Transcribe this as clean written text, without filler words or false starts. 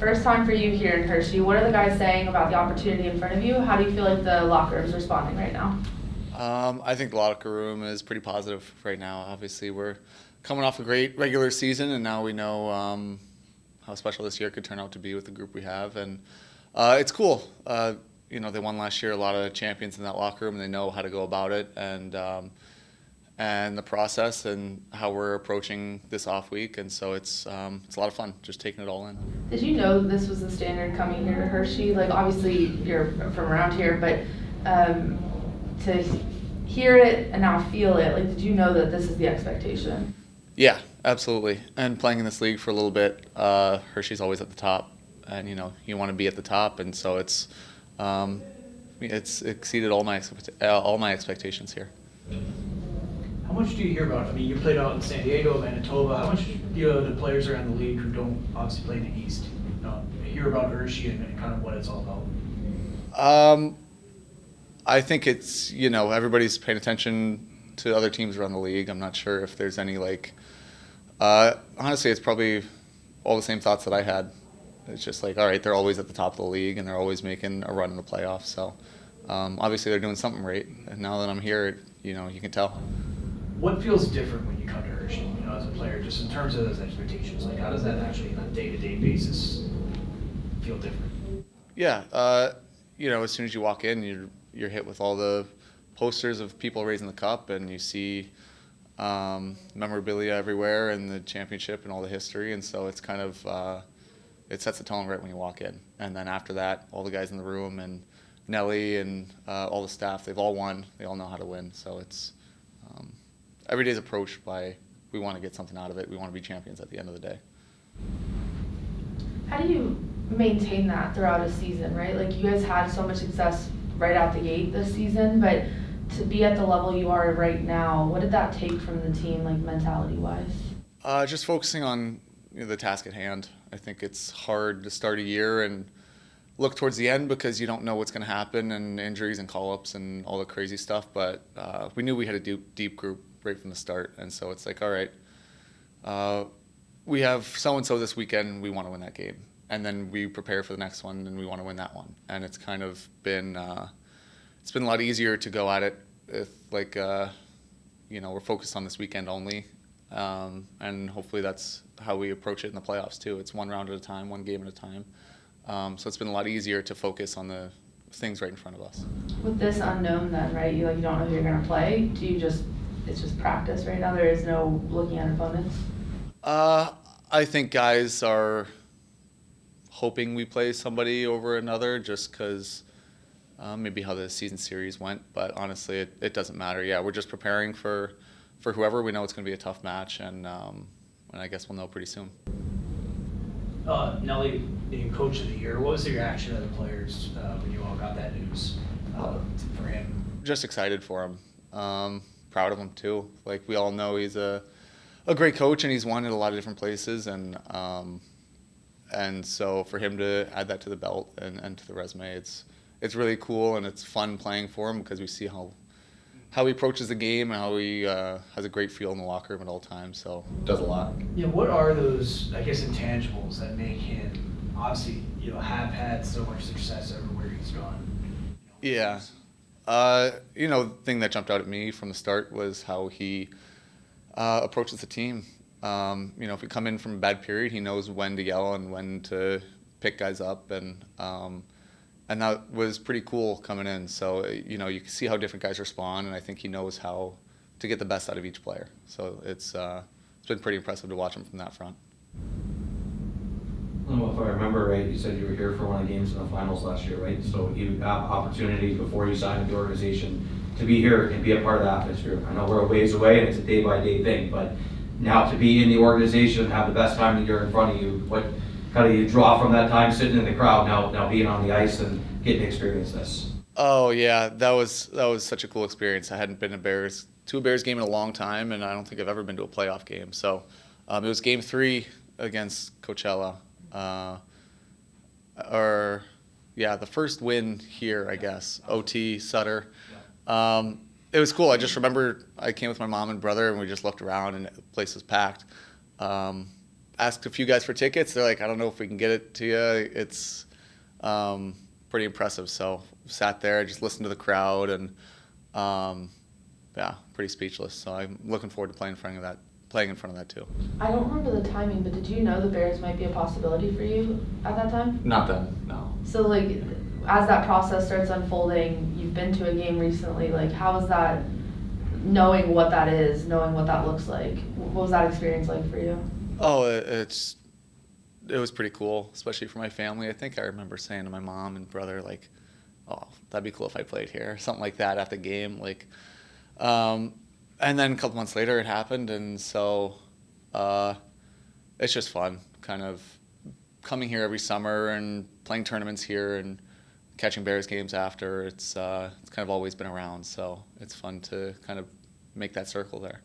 First time for you here in Hershey. What are the guys saying about the opportunity in front of you? How do you feel like the locker room is responding right now? I think the locker room is pretty positive right now. Obviously, we're coming off a great regular season, and now we know how special this year could turn out to be with the group we have, and it's cool. They won last year. A lot of champions in that locker room, and they know how to go about it, and the process and how we're approaching this off week, and so it's a lot of fun just taking it all in. Did you know this was the standard coming here to Hershey? Like, obviously you're from around here, but to hear it and now feel it, like, did you know that this is the expectation? Yeah, absolutely. And playing in this league for a little bit, Hershey's always at the top, and you want to be at the top, and so it's exceeded all my expectations here. How much do you hear about? I mean, you played out in San Diego, Manitoba. How much do the players around the league who don't obviously play in the East hear about Hershey and kind of what it's all about? I think it's everybody's paying attention to other teams around the league. I'm not sure if there's any honestly, it's probably all the same thoughts that I had. It's just like, all right, they're always at the top of the league and they're always making a run in the playoffs. So obviously they're doing something right. And now that I'm here, you can tell. What feels different when you come to Hershey, as a player, just in terms of those expectations? Like, how does that actually, on a day-to-day basis, feel different? Yeah, as soon as you walk in, you're hit with all the posters of people raising the cup, and you see memorabilia everywhere, and the championship, and all the history, and so it's kind of it sets the tone right when you walk in. And then after that, all the guys in the room and Nelly and all the staff, they've all won. They all know how to win. So it's every day's approached by, we want to get something out of it. We want to be champions at the end of the day. How do you maintain that throughout a season, right? Like, you guys had so much success right out the gate this season, but to be at the level you are right now, what did that take from the team, like, mentality-wise? Just focusing on the task at hand. I think it's hard to start a year and look towards the end because you don't know what's going to happen, and injuries and call-ups and all the crazy stuff, but we knew we had a deep group right from the start, and so it's like, all right, we have so-and-so this weekend, we want to win that game, and then we prepare for the next one and we want to win that one, and it's kind of been it's been a lot easier to go at it with, like, we're focused on this weekend only, and hopefully that's how we approach it in the playoffs too. It's one round at a time, one game at a time. So it's been a lot easier to focus on the things right in front of us. With this unknown then, right, you don't know who you're going to play, it's just practice right now? There is no looking at opponents? I think guys are hoping we play somebody over another just because maybe how the season series went, but honestly it doesn't matter. Yeah, we're just preparing for whoever. We know it's going to be a tough match, and I guess we'll know pretty soon. Nelly being Coach of the Year, what was the reaction of the players when you all got that news for him? Just excited for him. Proud of him too. Like, we all know he's a great coach, and he's won at a lot of different places, and so for him to add that to the belt and to the resume, it's really cool, and it's fun playing for him because we see how he approaches the game and how he has a great feel in the locker room at all times. So does a lot. Yeah, what are those, I guess, intangibles that make him obviously have had so much success everywhere he's gone? Yeah, the thing that jumped out at me from the start was how he approaches the team. If we come in from a bad period, he knows when to yell and when to pick guys up, and that was pretty cool coming in. So, you can see how different guys respond, and I think he knows how to get the best out of each player. So it's been pretty impressive to watch him from that front. I don't know if I remember right, you said you were here for one of the games in the finals last year, right? So you got opportunity before you signed with the organization to be here and be a part of the atmosphere. I know we're a ways away and it's a day-by-day thing, but now to be in the organization, have the best time of the year in front of you, what kind of you draw from that time sitting in the crowd, now being on the ice and getting to experience this? Oh yeah, that was such a cool experience. I hadn't been to a Bears game in a long time, and I don't think I've ever been to a playoff game. So it was Game 3 against Coachella, the first win here, I guess. OT Sutter. It was cool. I just remember I came with my mom and brother, and we just looked around, and the place was packed. asked a few guys for tickets. They're like, I don't know if we can get it to you. It's pretty impressive. So sat there, just listened to the crowd, and yeah, pretty speechless. So I'm looking forward to playing in front of that too. I don't remember the timing, but did you know the Bears might be a possibility for you at that time? Not then, no. So like, as that process starts unfolding, you've been to a game recently, like how was that, knowing what that is, knowing what that looks like? What was that experience like for you? Oh, it was pretty cool, especially for my family. I think I remember saying to my mom and brother, like, oh, that'd be cool if I played here, or something like that after the game. Like, and then a couple months later it happened, and so it's just fun, kind of coming here every summer and playing tournaments here and catching Bears games after. It's kind of always been around, so it's fun to kind of make that circle there.